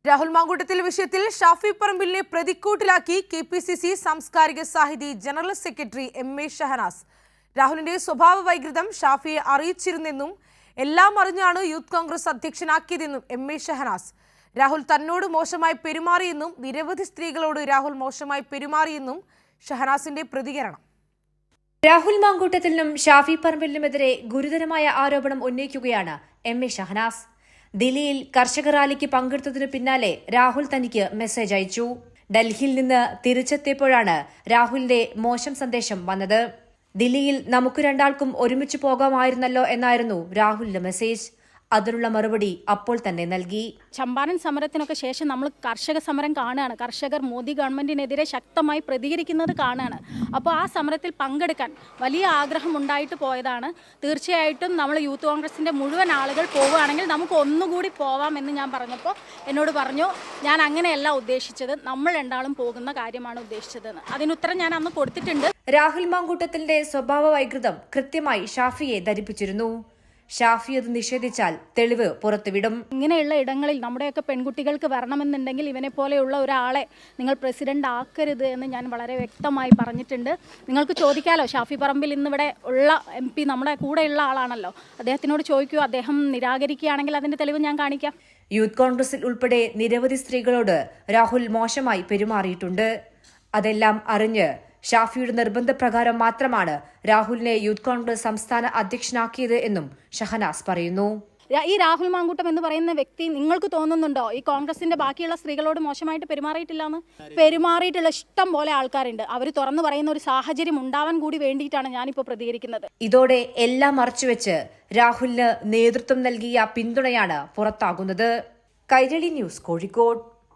രാഹുൽ മാങ്കൂട്ടത്തിൽ വിഷയത്തിൽ ഷാഫി പറമ്പിലിനെ പ്രതിക്കൂട്ടിലാക്കി കെപിസിസി സാംസ്കാരിക Sahithi general secretary MA. Shahnaz. രാഹുലിന്റെ സ്വഭാവ വൈകൃതം ഷാഫിയെ അറിയിച്ചിരുന്നെന്നും എല്ലാം അറിഞ്ഞാണ് യൂത്ത് കോൺഗ്രസ് അധ്യക്ഷനാക്കിയതെന്നും എം.എ. ഷഹനാസ്. രാഹുൽ തന്നോട് മോശമായി പെരുമാറിയെന്നും നിരവധി സ്ത്രീകളോട് രാഹുൽ മോശമായി പെരുമാറിയെന്നും ഷഹനാസിന്റെ പ്രതികരണം. രാഹുൽ മാങ്കൂട്ടത്തിനും ഷാഫി പറമ്പിലിനുമെതിരെ ഗുരുതരമായ ആരോപണം ഉന്നയിക്കുകയാണ് എം.എ. ഷഹനാസ്. ദില്ലിയിൽ കർഷക റാലിക്ക് പങ്കെടുത്തതിനു പിന്നാലെ രാഹുൽ തനിക്ക് മെസ്സേജ് അയച്ചു. ഡൽഹിയിൽ നിന്ന് തിരിച്ചെത്തിയപ്പോഴാണ് രാഹുലിന്റെ മോശം സന്ദേശം വന്നത്. ദില്ലിയിൽ നമുക്ക് രണ്ടാൾക്കും ഒരുമിച്ച് പോകാമായിരുന്നല്ലോ എന്നായിരുന്നു രാഹുലിന്റെ മെസ്സേജ്. അതിനുള്ള മറുപടി അപ്പോൾ തന്നെ നൽകി. ചമ്പാരൻ സമരത്തിനൊക്കെ ശേഷം നമ്മൾ കർഷക സമരം കാണുകയാണ്. കർഷകർ മോദി ഗവൺമെന്റിനെതിരെ ശക്തമായി പ്രതികരിക്കുന്നത് കാണുകയാണ്. അപ്പോൾ ആ സമരത്തിൽ പങ്കെടുക്കാൻ വലിയ ആഗ്രഹം ഉണ്ടായിട്ട് പോയതാണ്. തീർച്ചയായിട്ടും നമ്മൾ യൂത്ത് കോൺഗ്രസിന്റെ മുഴുവൻ ആളുകൾ പോവുകയാണെങ്കിൽ നമുക്ക് ഒന്നുകൂടി പോവാം എന്ന് ഞാൻ പറഞ്ഞപ്പോൾ എന്നോട് പറഞ്ഞു, ഞാൻ അങ്ങനെയല്ല ഉദ്ദേശിച്ചത്, നമ്മൾ രണ്ടാളും പോകുന്ന കാര്യമാണ് ഉദ്ദേശിച്ചതെന്ന്. അതിനുത്തരം ഞാൻ അന്ന് കൊടുത്തിട്ടുണ്ട്. രാഹുൽ മാങ്കൂട്ടത്തിന്റെ സ്വഭാവ വൈകൃതം കൃത്യമായി ഷാഫിയെ ധരിപ്പിച്ചിരുന്നു. ഷാഫി അത് നിഷേധിച്ചാൽ തെളിവ് പുറത്തുവിടും. ഇങ്ങനെയുള്ള ഇടങ്ങളിൽ നമ്മുടെയൊക്കെ പെൺകുട്ടികൾക്ക് വരണമെന്നുണ്ടെങ്കിൽ ഇവനെ പോലെയുള്ള ഒരാളെ നിങ്ങൾ പ്രസിഡന്റ് ആക്കരുത് എന്ന് ഞാൻ വളരെ വ്യക്തമായി പറഞ്ഞിട്ടുണ്ട്. നിങ്ങൾക്ക് ചോദിക്കാലോ, ഷാഫി പറമ്പിൽ ഇന്നിവിടെ ഉള്ള MP നമ്മുടെ കൂടെയുള്ള ആളാണല്ലോ, അദ്ദേഹത്തിനോട് ചോദിക്കൂ. അദ്ദേഹം നിരാകരിക്കുകയാണെങ്കിൽ അതിന്റെ തെളിവ് ഞാൻ കാണിക്കാം. യൂത്ത് കോൺഗ്രസിൽ ഉൾപ്പെടെ നിരവധി സ്ത്രീകളോട് രാഹുൽ മോശമായി പെരുമാറിയിട്ടുണ്ട്. അതെല്ലാം അറിഞ്ഞ് ഷാഫിയുടെ നിർബന്ധപ്രകാരം മാത്രമാണ് രാഹുലിനെ യൂത്ത് കോൺഗ്രസ് സംസ്ഥാന അധ്യക്ഷനാക്കിയത് എന്നും ഷഹനാസ് പറയുന്നു. ഈ രാഹുൽ മാങ്കൂട്ടം എന്ന് പറയുന്ന വ്യക്തി നിങ്ങൾക്ക് തോന്നുന്നുണ്ടോ ഈ കോൺഗ്രസിന്റെ ബാക്കിയുള്ള സ്ത്രീകളോട് മോശമായിട്ട് പെരുമാറിയിട്ടില്ലെന്ന്? പെരുമാറിയിട്ടുള്ള ഇഷ്ടം പോലെ ആൾക്കാരുണ്ട്. അവർ തുറന്നു പറയുന്ന ഒരു സാഹചര്യം ഉണ്ടാവാൻ കൂടി വേണ്ടിയിട്ടാണ് ഞാനിപ്പോൾ പ്രതികരിക്കുന്നത്. ഇതോടെ എല്ലാം മറച്ചുവെച്ച് രാഹുലിന് നേതൃത്വം നൽകിയ പിന്തുണയാണ് പുറത്താകുന്നത്. കൈരളി ന്യൂസ്, കോഴിക്കോട്.